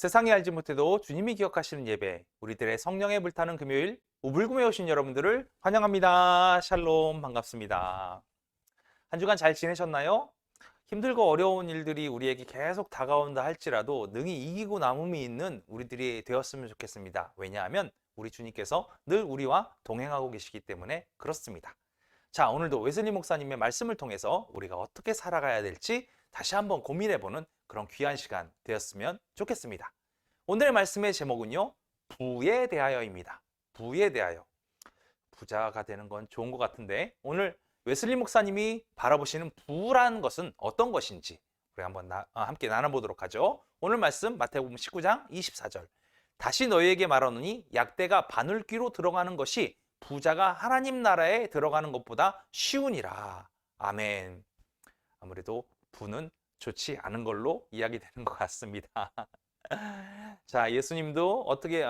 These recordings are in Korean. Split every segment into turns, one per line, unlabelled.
세상이 알지 못해도 주님이 기억하시는 예배, 우리들의 성령에 불타는 금요일, 우불금에 오신 여러분들을 환영합니다. 샬롬, 반갑습니다. 한 주간 잘 지내셨나요? 힘들고 어려운 일들이 우리에게 계속 다가온다 할지라도 능히 이기고 남음이 있는 우리들이 되었으면 좋겠습니다. 왜냐하면 우리 주님께서 늘 우리와 동행하고 계시기 때문에 그렇습니다. 자, 오늘도 웨슬리 목사님의 말씀을 통해서 우리가 어떻게 살아가야 될지 다시 한번 고민해보는 그런 귀한 시간 되었으면 좋겠습니다. 오늘의 말씀의 제목은요, 부에 대하여입니다. 부에 대하여. 부자가 되는 건 좋은 것 같은데 오늘 웨슬리 목사님이 바라보시는 부라는 것은 어떤 것인지 우리 한번 함께 나눠보도록 하죠. 오늘 말씀 마태복음 19장 24절. 다시 너희에게 말하노니 약대가 바늘귀로 들어가는 것이 부자가 하나님 나라에 들어가는 것보다 쉬우니라. 아멘. 아무래도 부는 좋지 않은 걸로 이야기되는 것 같습니다. 자, 예수님도 어떻게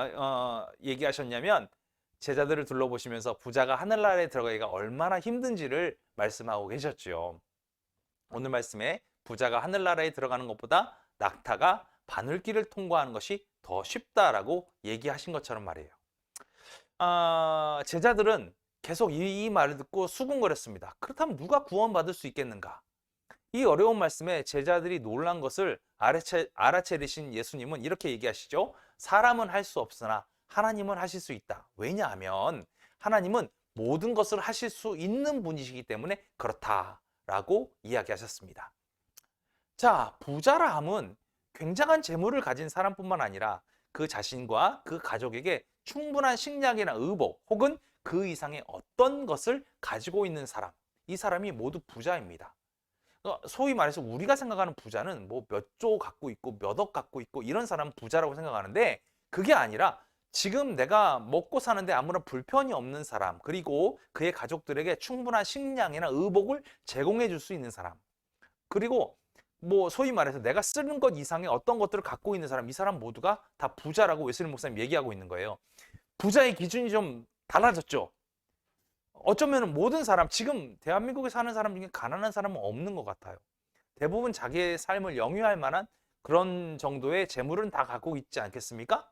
얘기하셨냐면 제자들을 둘러보시면서 부자가 하늘나라에 들어가기가 얼마나 힘든지를 말씀하고 계셨죠. 오늘 말씀에 부자가 하늘나라에 들어가는 것보다 낙타가 바늘길을 통과하는 것이 더 쉽다라고 얘기하신 것처럼 말이에요. 제자들은 계속 이 말을 듣고 수군거렸습니다. 그렇다면 누가 구원받을 수 있겠는가? 이 어려운 말씀에 제자들이 놀란 것을 알아채리신 예수님은 이렇게 얘기하시죠. 사람은 할 수 없으나 하나님은 하실 수 있다. 왜냐하면 하나님은 모든 것을 하실 수 있는 분이시기 때문에 그렇다라고 이야기하셨습니다. 자, 부자라 함은 굉장한 재물을 가진 사람뿐만 아니라 그 자신과 그 가족에게 충분한 식량이나 의복 혹은 그 이상의 어떤 것을 가지고 있는 사람, 이 사람이 모두 부자입니다. 소위 말해서 우리가 생각하는 부자는 뭐 몇 조 갖고 있고 몇 억 갖고 있고 이런 사람은 부자라고 생각하는데 그게 아니라 지금 내가 먹고 사는데 아무런 불편이 없는 사람, 그리고 그의 가족들에게 충분한 식량이나 의복을 제공해 줄 수 있는 사람, 그리고 뭐 소위 말해서 내가 쓰는 것 이상의 어떤 것들을 갖고 있는 사람, 이 사람 모두가 다 부자라고 웨슬리 목사님 얘기하고 있는 거예요. 부자의 기준이 좀 달라졌죠. 어쩌면 모든 사람, 지금 대한민국에 사는 사람 중에 가난한 사람은 없는 것 같아요. 대부분 자기의 삶을 영위할 만한 그런 정도의 재물은 다 갖고 있지 않겠습니까?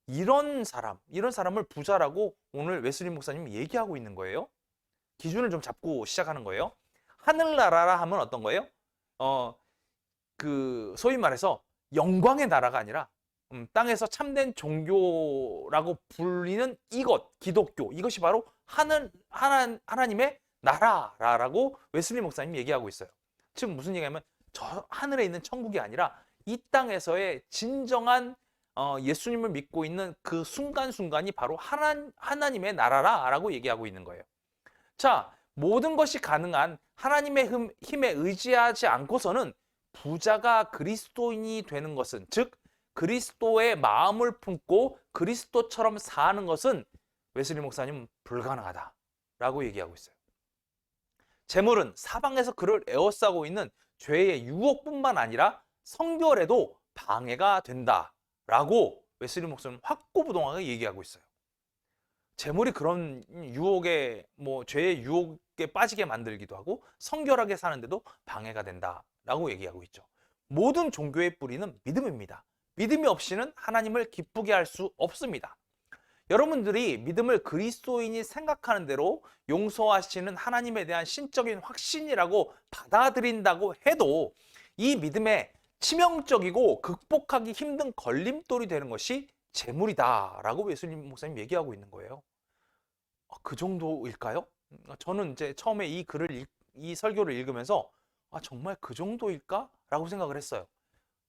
이런 사람을 부자라고 오늘 웨슬리 목사님이 얘기하고 있는 거예요. 기준을 좀 잡고 시작하는 거예요. 하늘나라라 하면 어떤 거예요? 소위 말해서 영광의 나라가 아니라 땅에서 참된 종교라고 불리는 이것, 기독교, 이것이 바로 하나님의 나라라고 웨슬리 목사님이 얘기하고 있어요. 즉 무슨 얘기냐면 저 하늘에 있는 천국이 아니라 이 땅에서의 진정한 예수님을 믿고 있는 그 순간순간이 바로 하나님의 나라라고 얘기하고 있는 거예요. 자, 모든 것이 가능한 하나님의 힘에 의지하지 않고서는 부자가 그리스도인이 되는 것은, 즉 그리스도의 마음을 품고 그리스도처럼 사는 것은 웨슬리 목사님은 불가능하다라고 얘기하고 있어요. 재물은 사방에서 그를 에워싸고 있는 죄의 유혹뿐만 아니라 성결에도 방해가 된다라고 웨슬리 목사님은 확고부동하게 얘기하고 있어요. 재물이 그런 유혹에, 죄의 유혹에 빠지게 만들기도 하고 성결하게 사는데도 방해가 된다라고 얘기하고 있죠. 모든 종교의 뿌리는 믿음입니다. 믿음이 없이는 하나님을 기쁘게 할 수 없습니다. 여러분들이 믿음을 그리스도인이 생각하는 대로 용서하시는 하나님에 대한 신적인 확신이라고 받아들인다고 해도 이 믿음에 치명적이고 극복하기 힘든 걸림돌이 되는 것이 재물이다라고 웨슬리 목사님 얘기하고 있는 거예요. 그 정도일까요? 저는 이제 처음에 이 설교를 읽으면서 정말 그 정도일까? 라고 생각을 했어요.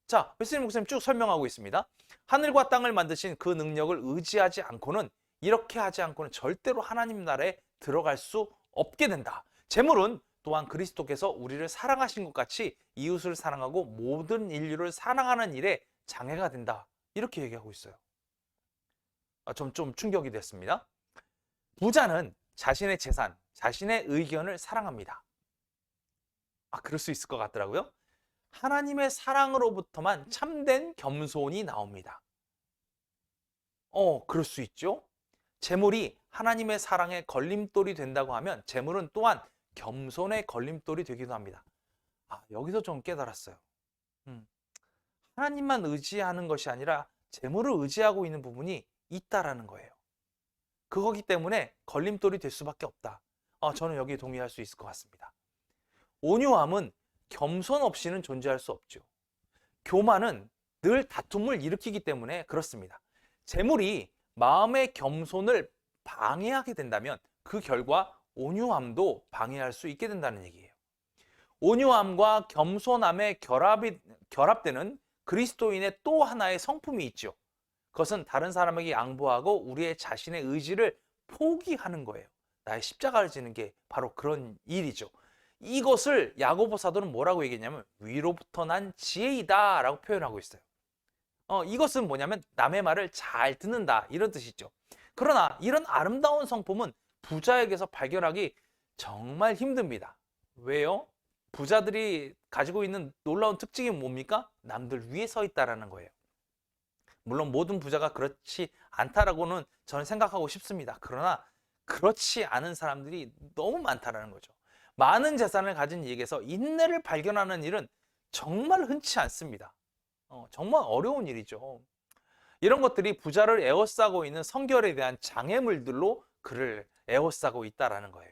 자, 웨슬리 목사님 쭉 설명하고 있습니다. 하늘과 땅을 만드신 그 능력을 의지하지 않고는, 이렇게 하지 않고는 절대로 하나님 나라에 들어갈 수 없게 된다. 재물은 또한 그리스도께서 우리를 사랑하신 것 같이 이웃을 사랑하고 모든 인류를 사랑하는 일에 장애가 된다. 이렇게 얘기하고 있어요. 좀 충격이 됐습니다. 부자는 자신의 재산, 자신의 의견을 사랑합니다. 그럴 수 있을 것 같더라고요. 하나님의 사랑으로부터만 참된 겸손이 나옵니다. 그럴 수 있죠. 재물이 하나님의 사랑의 걸림돌이 된다고 하면 재물은 또한 겸손의 걸림돌이 되기도 합니다. 여기서 좀 깨달았어요. 하나님만 의지하는 것이 아니라 재물을 의지하고 있는 부분이 있다라는 거예요. 그거기 때문에 걸림돌이 될 수밖에 없다. 저는 여기에 동의할 수 있을 것 같습니다. 온유함은 겸손 없이는 존재할 수 없죠. 교만은 늘 다툼을 일으키기 때문에 그렇습니다. 재물이 마음의 겸손을 방해하게 된다면 그 결과 온유함도 방해할 수 있게 된다는 얘기예요. 온유함과 겸손함의 결합되는 그리스도인의 또 하나의 성품이 있죠. 그것은 다른 사람에게 양보하고 우리의 자신의 의지를 포기하는 거예요. 나의 십자가를 지는 게 바로 그런 일이죠. 이것을 야고보 사도는 뭐라고 얘기했냐면 위로부터 난 지혜이다 라고 표현하고 있어요. 이것은 뭐냐면 남의 말을 잘 듣는다 이런 뜻이죠. 그러나 이런 아름다운 성품은 부자에게서 발견하기 정말 힘듭니다. 왜요? 부자들이 가지고 있는 놀라운 특징이 뭡니까? 남들 위에 서 있다라는 거예요. 물론 모든 부자가 그렇지 않다라고는 저는 생각하고 싶습니다. 그러나 그렇지 않은 사람들이 너무 많다라는 거죠. 많은 재산을 가진 이에게서 인내를 발견하는 일은 정말 흔치 않습니다. 정말 어려운 일이죠. 이런 것들이 부자를 에워싸고 있는 성결에 대한 장애물들로 그를 에워싸고 있다라는 거예요.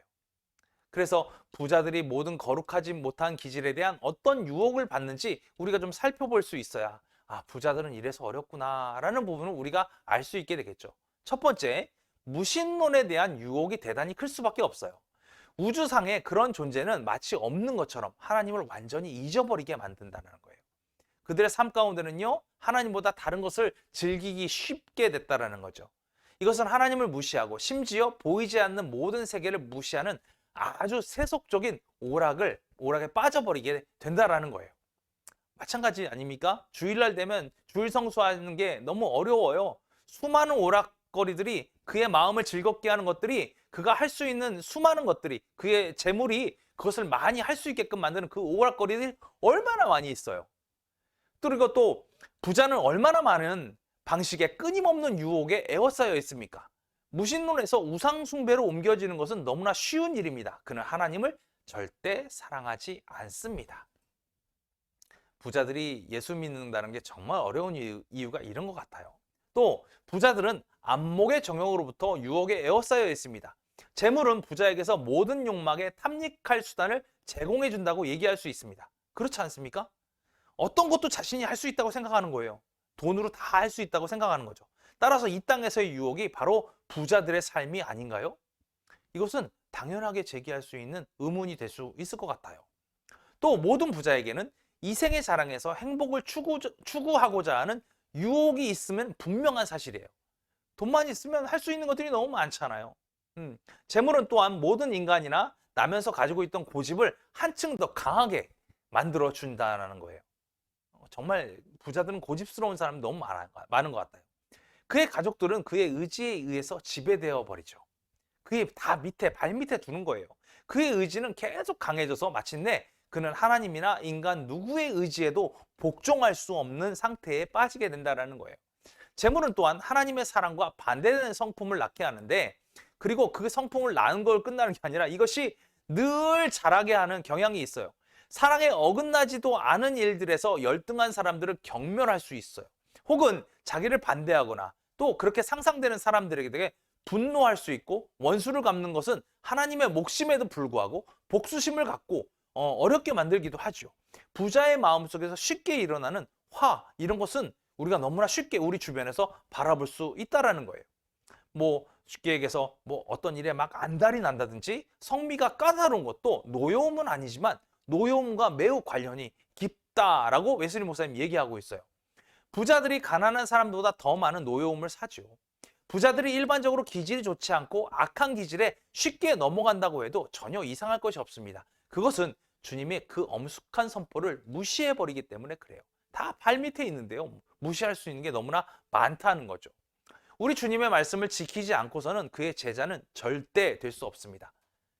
그래서 부자들이 모든 거룩하지 못한 기질에 대한 어떤 유혹을 받는지 우리가 좀 살펴볼 수 있어야 부자들은 이래서 어렵구나 라는 부분을 우리가 알 수 있게 되겠죠. 첫 번째, 무신론에 대한 유혹이 대단히 클 수밖에 없어요. 우주상에 그런 존재는 마치 없는 것처럼 하나님을 완전히 잊어버리게 만든다는 거예요. 그들의 삶 가운데는요, 하나님보다 다른 것을 즐기기 쉽게 됐다라는 거죠. 이것은 하나님을 무시하고 심지어 보이지 않는 모든 세계를 무시하는 아주 세속적인 오락에 빠져버리게 된다라는 거예요. 마찬가지 아닙니까? 주일날 되면 주일 성수하는 게 너무 어려워요. 수많은 오락거리들이 그의 마음을 즐겁게 하는 것들이 그가 할 수 있는 수많은 것들이 그의 재물이 그것을 많이 할 수 있게끔 만드는 그 오락거리들이 얼마나 많이 있어요. 그리고 또 부자는 얼마나 많은 방식의 끊임없는 유혹에 에워싸여 있습니까? 무신론에서 우상 숭배로 옮겨지는 것은 너무나 쉬운 일입니다. 그는 하나님을 절대 사랑하지 않습니다. 부자들이 예수 믿는다는 게 정말 어려운 이유가 이런 것 같아요. 또 부자들은 안목의 정욕으로부터 유혹에 에워싸여 있습니다. 재물은 부자에게서 모든 욕망에 탐닉할 수단을 제공해 준다고 얘기할 수 있습니다. 그렇지 않습니까? 어떤 것도 자신이 할 수 있다고 생각하는 거예요. 돈으로 다 할 수 있다고 생각하는 거죠. 따라서 이 땅에서의 유혹이 바로 부자들의 삶이 아닌가요? 이것은 당연하게 제기할 수 있는 의문이 될 수 있을 것 같아요. 또 모든 부자에게는 이생의 자랑에서 행복을 추구하고자 하는 유혹이 있으면 분명한 사실이에요. 돈만 있으면 할 수 있는 것들이 너무 많잖아요. 재물은 또한 모든 인간이나 나면서 가지고 있던 고집을 한층 더 강하게 만들어 준다는 거예요. 정말 부자들은 고집스러운 사람이 너무 많은 것 같아요. 그의 가족들은 그의 의지에 의해서 지배되어 버리죠. 그의 다 발 밑에 두는 거예요. 그의 의지는 계속 강해져서 마침내 그는 하나님이나 인간 누구의 의지에도 복종할 수 없는 상태에 빠지게 된다는 거예요. 재물은 또한 하나님의 사랑과 반대되는 성품을 낳게 하는데, 그리고 그 성품을 낳은 걸 끝나는 게 아니라 이것이 늘 자라게 하는 경향이 있어요. 사랑에 어긋나지도 않은 일들에서 열등한 사람들을 경멸할 수 있어요. 혹은 자기를 반대하거나 또 그렇게 상상되는 사람들에게 분노할 수 있고, 원수를 갚는 것은 하나님의 몫임에도 불구하고 복수심을 갖고 어렵게 만들기도 하죠. 부자의 마음속에서 쉽게 일어나는 이런 것은 우리가 너무나 쉽게 우리 주변에서 바라볼 수 있다라는 거예요. 쉽게 얘기해서 어떤 일에 막 안달이 난다든지 성미가 까다로운 것도 노여움은 아니지만 노여움과 매우 관련이 깊다라고 웨슬리 목사님 얘기하고 있어요. 부자들이 가난한 사람보다 더 많은 노여움을 사죠. 부자들이 일반적으로 기질이 좋지 않고 악한 기질에 쉽게 넘어간다고 해도 전혀 이상할 것이 없습니다. 그것은 주님의 그 엄숙한 선포를 무시해버리기 때문에 그래요. 다 발밑에 있는데요. 무시할 수 있는 게 너무나 많다는 거죠. 우리 주님의 말씀을 지키지 않고서는 그의 제자는 절대 될 수 없습니다.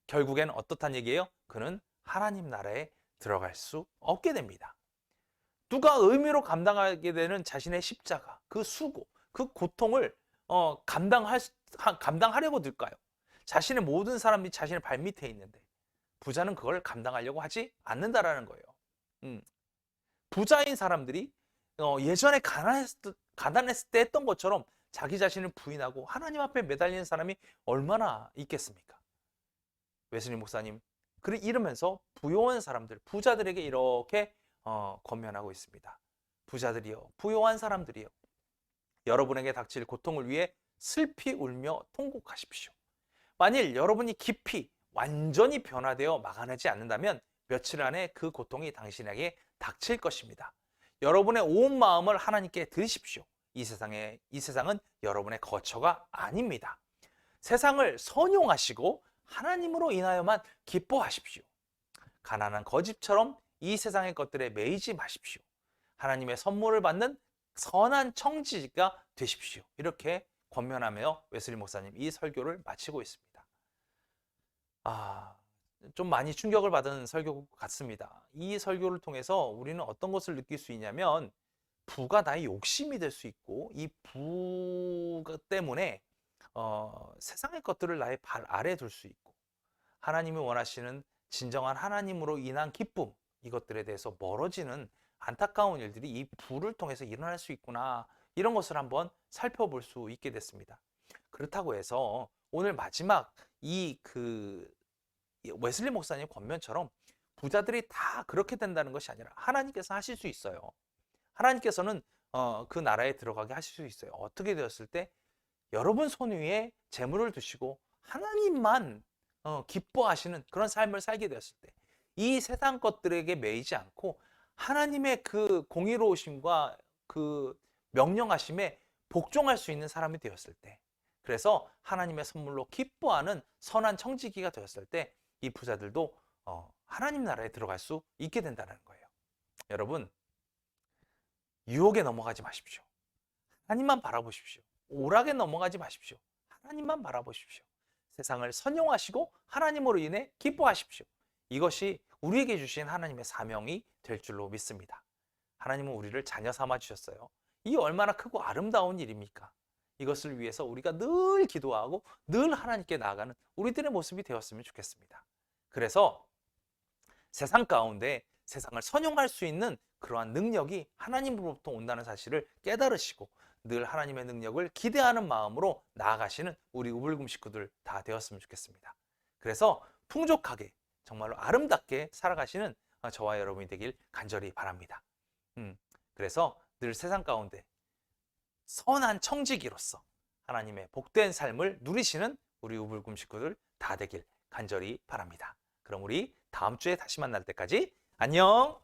결국엔 어떻단 얘기예요? 그는 하나님 나라에 들어갈 수 없게 됩니다. 누가 의미로 감당하게 되는 자신의 십자가, 그 수고, 그 고통을 감당하려고 들까요? 자신의 모든 사람이 자신의 발밑에 있는데 부자는 그걸 감당하려고 하지 않는다라는 거예요. 부자인 사람들이 예전에 가난했을 때 했던 것처럼 자기 자신을 부인하고 하나님 앞에 매달리는 사람이 얼마나 있겠습니까? 웨슬리 목사님 이러면서 부요한 사람들, 부자들에게 이렇게 권면하고 있습니다. 부자들이여, 부요한 사람들이여, 여러분에게 닥칠 고통을 위해 슬피 울며 통곡하십시오. 만일 여러분이 깊이 완전히 변화되어 막아내지 않는다면 며칠 안에 그 고통이 당신에게 닥칠 것입니다. 여러분의 온 마음을 하나님께 드리십시오. 이 세상은 여러분의 거처가 아닙니다. 세상을 선용하시고 하나님으로 인하여만 기뻐하십시오. 가난한 거집처럼 이 세상의 것들에 매이지 마십시오. 하나님의 선물을 받는 선한 청지기가 되십시오. 이렇게 권면하며 웨슬리 목사님 이 설교를 마치고 있습니다. 좀 많이 충격을 받은 설교 같습니다. 이 설교를 통해서 우리는 어떤 것을 느낄 수 있냐면 부가 나의 욕심이 될 수 있고 이 부 때문에 세상의 것들을 나의 발 아래 둘 수 있고 하나님이 원하시는 진정한 하나님으로 인한 기쁨 이것들에 대해서 멀어지는 안타까운 일들이 이 부를 통해서 일어날 수 있구나 이런 것을 한번 살펴볼 수 있게 됐습니다. 그렇다고 해서 오늘 마지막 웨슬리 목사님 권면처럼 부자들이 다 그렇게 된다는 것이 아니라 하나님께서 하실 수 있어요. 하나님께서는 그 나라에 들어가게 하실 수 있어요. 어떻게 되었을 때 여러분 손 위에 재물을 두시고 하나님만 기뻐하시는 그런 삶을 살게 되었을 때 이 세상 것들에게 매이지 않고 하나님의 그 공의로우심과 그 명령하심에 복종할 수 있는 사람이 되었을 때 그래서 하나님의 선물로 기뻐하는 선한 청지기가 되었을 때 이 부자들도 하나님 나라에 들어갈 수 있게 된다는 거예요. 여러분 유혹에 넘어가지 마십시오. 하나님만 바라보십시오. 오락에 넘어가지 마십시오. 하나님만 바라보십시오. 세상을 선용하시고 하나님으로 인해 기뻐하십시오. 이것이 우리에게 주신 하나님의 사명이 될 줄로 믿습니다. 하나님은 우리를 자녀 삼아 주셨어요. 이 얼마나 크고 아름다운 일입니까? 이것을 위해서 우리가 늘 기도하고 늘 하나님께 나아가는 우리들의 모습이 되었으면 좋겠습니다. 그래서 세상 가운데 세상을 선용할 수 있는 그러한 능력이 하나님으로부터 온다는 사실을 깨달으시고 늘 하나님의 능력을 기대하는 마음으로 나아가시는 우리 우불금 식구들 다 되었으면 좋겠습니다. 그래서 풍족하게 정말로 아름답게 살아가시는 저와 여러분이 되길 간절히 바랍니다. 그래서 늘 세상 가운데 선한 청지기로서 하나님의 복된 삶을 누리시는 우리 우불금 식구들 다 되길 간절히 바랍니다. 그럼 우리 다음 주에 다시 만날 때까지 안녕!